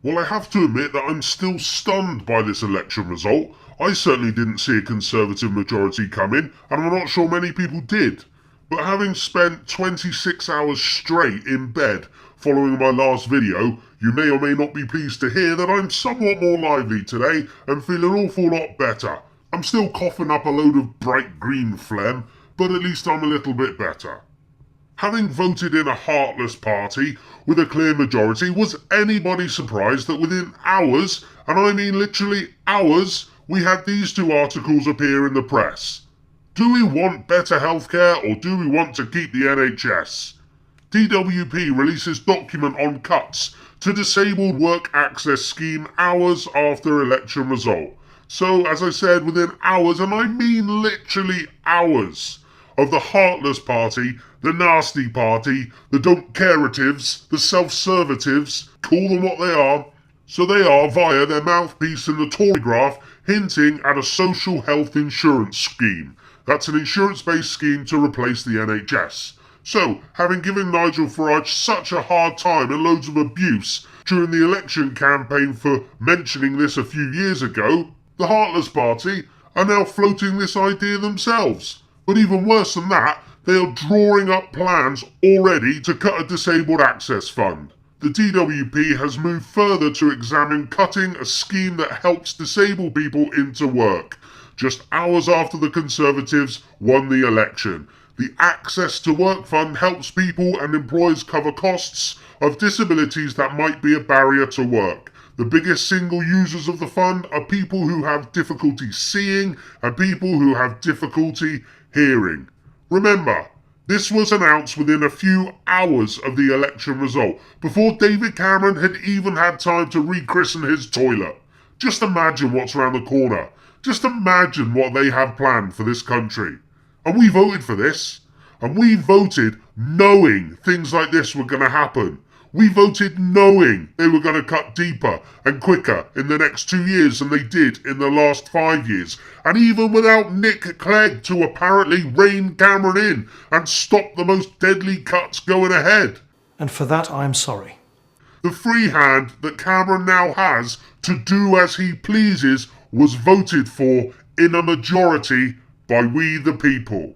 Well, I have to admit that I'm still stunned by this election result. I certainly didn't see a Conservative majority come in, and I'm not sure many people did. But having spent 26 hours straight in bed following my last video, you may or may not be pleased to hear that I'm somewhat more lively today and feel an awful lot better. I'm still coughing up a load of bright green phlegm, but at least I'm a little bit better. Having voted in a heartless party with a clear majority, was anybody surprised that within hours, and I mean literally hours, we had these two articles appear in the press? Do we want better healthcare or do we want to keep the NHS? DWP releases document on cuts to disabled work access scheme hours after election result. So, as I said, within hours, and I mean literally hours, of the heartless party, the nasty party, the don't caretives, the self-servitives, call them what they are. So they are, via their mouthpiece in the Tory graph, hinting at a social health insurance scheme. That's an insurance-based scheme to replace the NHS. So, having given Nigel Farage such a hard time and loads of abuse during the election campaign for mentioning this a few years ago, the heartless party are now floating this idea themselves. But even worse than that, they are drawing up plans already to cut a disabled access fund. The DWP has moved further to examine cutting a scheme that helps disabled people into work, just hours after the Conservatives won the election. The Access to Work Fund helps people and employers cover costs of disabilities that might be a barrier to work. The biggest single users of the fund are people who have difficulty seeing and people who have difficulty hearing. Remember, this was announced within a few hours of the election result, before David Cameron had even had time to rechristen his toilet. Just imagine what's around the corner. Just imagine what they have planned for this country. And we voted for this. And we voted knowing things like this were going to happen. We voted knowing they were going to cut deeper and quicker in the next 2 years than they did in the last 5 years. And even without Nick Clegg to apparently rein Cameron in and stop the most deadly cuts going ahead. And for that I am sorry. The free hand that Cameron now has to do as he pleases was voted for in a majority by we the people.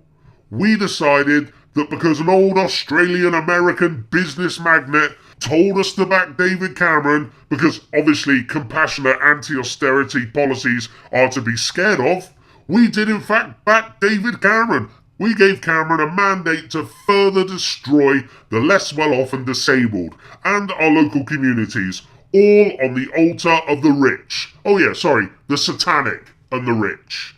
We decided that because an old Australian-American business magnate told us to back David Cameron, because obviously compassionate anti-austerity policies are to be scared of, we did in fact back David Cameron. We gave Cameron a mandate to further destroy the less well-off and disabled, and our local communities, all on the altar of the rich. The satanic and the rich.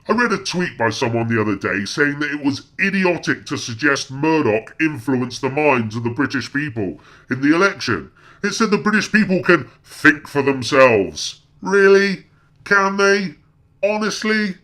I read a tweet by someone the other day saying that it was idiotic to suggest Murdoch influenced the minds of the British people in the election. It said the British people can think for themselves. Really? Can they? Honestly?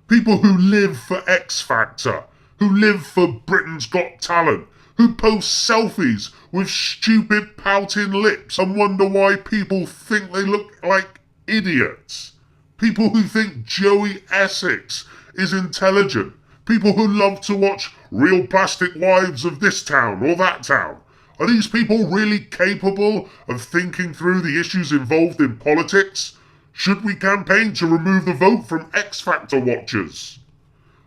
People who live for X Factor, who live for Britain's Got Talent, who post selfies with stupid pouting lips and wonder why people think they look like idiots. People who think Joey Essex is intelligent. People who love to watch Real Plastic Wives of this town or that town. Are these people really capable of thinking through the issues involved in politics? Should we campaign to remove the vote from X Factor watchers?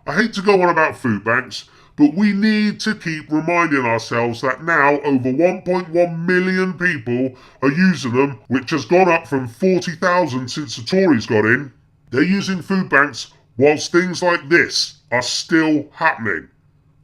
I hate to go on about food banks, but we need to keep reminding ourselves that now over 1.1 million people are using them, which has gone up from 40,000 since the Tories got in. They're using food banks whilst things like this are still happening.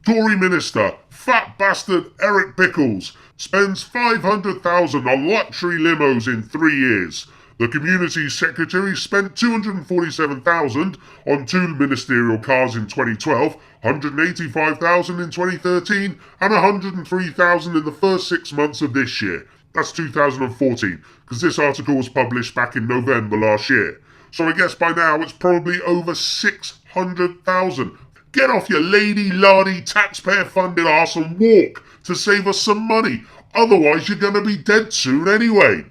Tory minister, fat bastard Eric Pickles, spends 500,000 on luxury limos in 3 years. The community secretary spent 247,000 on 2 ministerial cars in 2012, 185,000 in 2013, and 103,000 in the first 6 months of this year. That's 2014, because this article was published back in November last year. So I guess by now it's probably over 600,000. Get off your lady-lardy taxpayer-funded arse and walk to save us some money. Otherwise you're going to be dead soon anyway.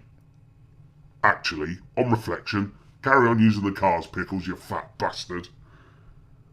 Actually, on reflection, carry on using the cars, Pickles, you fat bastard.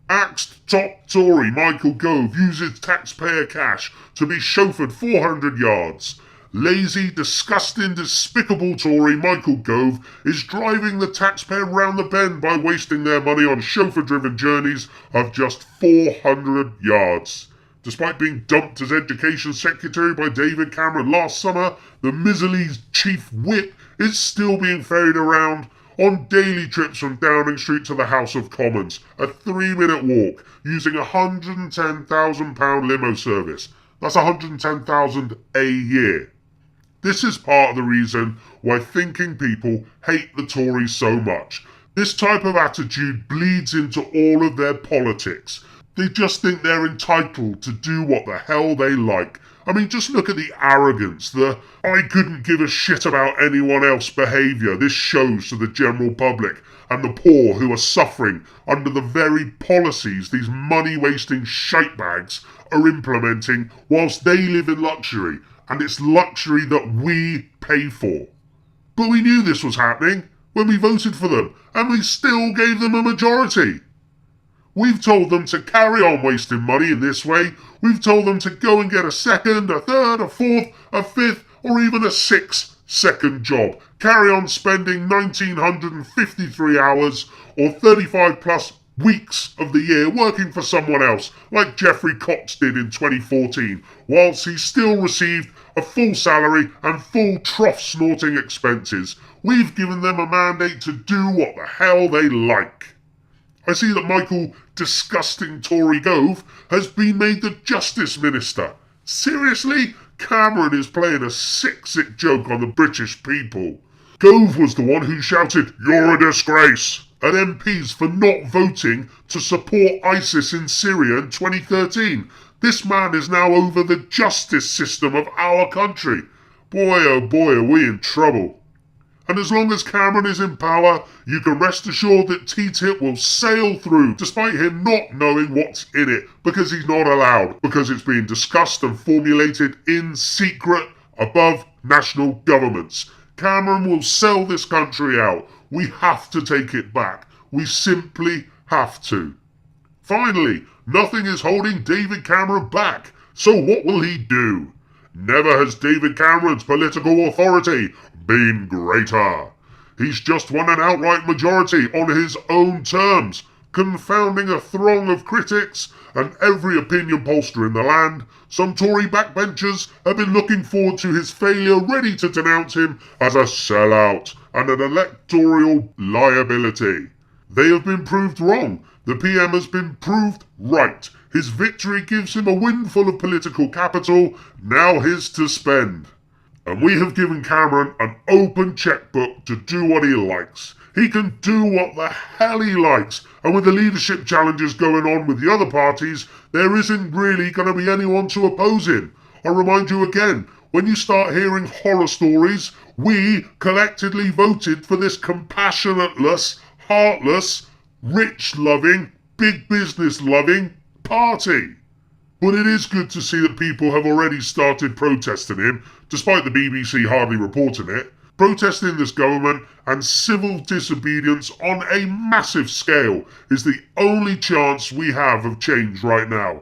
Axed top Tory Michael Gove uses taxpayer cash to be chauffeured 400 yards. lazy, disgusting, despicable Tory Michael Gove is driving the taxpayer round the bend by wasting their money on chauffeur-driven journeys of just 400 yards. Despite being dumped as Education Secretary by David Cameron last summer, the miserly chief whip is still being ferried around on daily trips from Downing Street to the House of Commons, a 3-minute walk, using a £110,000 limo service. That's £110,000 a year. This is part of the reason why thinking people hate the Tories so much. This type of attitude bleeds into all of their politics. They just think they're entitled to do what the hell they like. I mean, just look at the arrogance, the I couldn't give a shit about anyone else behaviour this shows to the general public and the poor who are suffering under the very policies these money-wasting shitebags are implementing whilst they live in luxury, and it's luxury that we pay for. But we knew this was happening when we voted for them, and we still gave them a majority. We've told them to carry on wasting money in this way. We've told them to go and get a second, a third, a fourth, a fifth, or even a 6th-second job. Carry on spending 1,953 hours or 35 plus weeks of the year working for someone else, like Geoffrey Cox did in 2014, whilst he still received a full salary and full trough-snorting expenses. We've given them a mandate to do what the hell they like. I see that Michael disgusting Tory Gove has been made the Justice Minister. Seriously? Cameron is playing a sick joke on the British people. Gove was the one who shouted, "You're a disgrace," at MPs for not voting to support ISIS in Syria in 2013. This man is now over the justice system of our country. Boy, oh boy, are we in trouble. And as long as Cameron is in power, you can rest assured that TTIP will sail through, despite him not knowing what's in it, because he's not allowed, because it's being discussed and formulated in secret above national governments. Cameron will sell this country out. We have to take it back. We simply have to. Finally, nothing is holding David Cameron back. So what will he do? Never has David Cameron's political authority been greater. He's just won an outright majority on his own terms, confounding a throng of critics and every opinion pollster in the land. Some Tory backbenchers have been looking forward to his failure, ready to denounce him as a sellout and an electoral liability. They have been proved wrong. The PM has been proved right. His victory gives him a windfall of political capital, now his to spend. And we have given Cameron an open checkbook to do what he likes. He can do what the hell he likes. And with the leadership challenges going on with the other parties, there isn't really going to be anyone to oppose him. I remind you again, when you start hearing horror stories, we collectively voted for this compassionateless, heartless, rich-loving, big business-loving party. But it is good to see that people have already started protesting him, despite the BBC hardly reporting it. Protesting this government and civil disobedience on a massive scale is the only chance we have of change right now.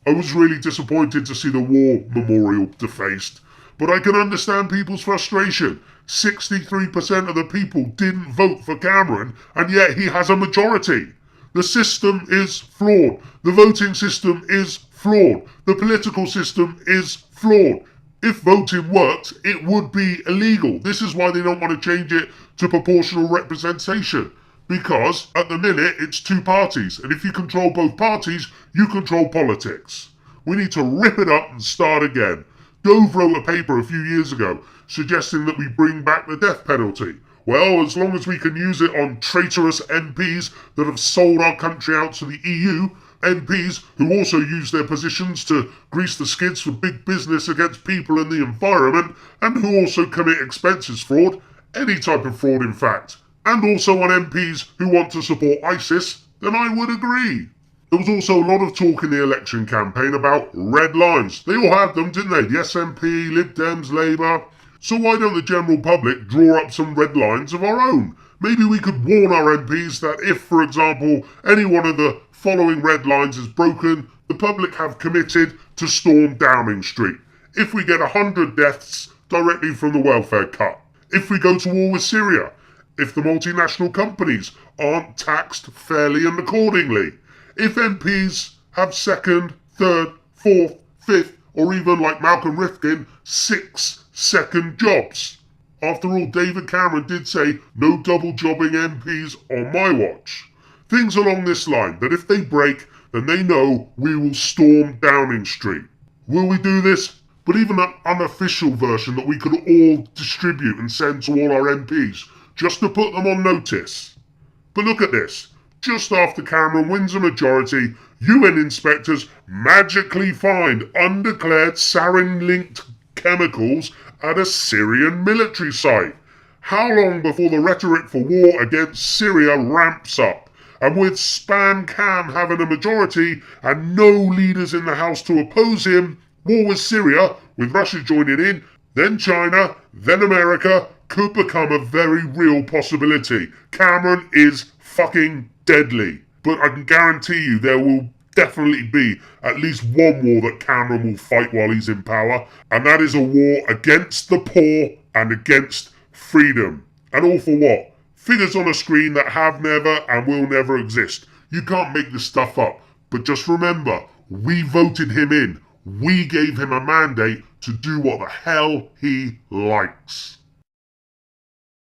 I was really disappointed to see the war memorial defaced, but I can understand people's frustration. 63% of the people didn't vote for Cameron, and yet he has a majority. The system is flawed. The voting system is flawed. The political system is flawed. If voting worked, it would be illegal. This is why they don't want to change it to proportional representation. Because at the minute, it's two parties. And if you control both parties, you control politics. We need to rip it up and start again. Gove wrote a paper a few years ago suggesting that we bring back the death penalty. Well, as long as we can use it on traitorous MPs that have sold our country out to the EU, MPs who also use their positions to grease the skids for big business against people and the environment, and who also commit expenses fraud, any type of fraud in fact, and also on MPs who want to support ISIS, then I would agree. There was also a lot of talk in the election campaign about red lines. They all had them, didn't they? The SNP, Lib Dems, Labour. So why don't the general public draw up some red lines of our own? Maybe we could warn our MPs that if, for example, any one of the following red lines is broken, the public have committed to storm Downing Street. If we get 100 deaths, directly from the welfare cut. If we go to war with Syria, if the multinational companies aren't taxed fairly and accordingly, if MPs have second, third, fourth, fifth, or even like Malcolm Rifkin, 6 second jobs. After all, David Cameron did say no double jobbing MPs on my watch. Things along this line, that if they break, then they know we will storm Downing Street. Will we do this? But even an unofficial version that we could all distribute and send to all our MPs, just to put them on notice. But look at this. Just after Cameron wins a majority, UN inspectors magically find undeclared sarin-linked chemicals at a Syrian military site. How long before the rhetoric for war against Syria ramps up? And with Spam Cam having a majority and no leaders in the House to oppose him, war with Syria, with Russia joining in, then China, then America, could become a very real possibility. Cameron is fucking deadly. But I can guarantee you there will definitely be at least one war that Cameron will fight while he's in power, and that is a war against the poor and against freedom. And all for what? Figures on a screen that have never and will never exist. You can't make this stuff up. But just remember, we voted him in. We gave him a mandate to do what the hell he likes.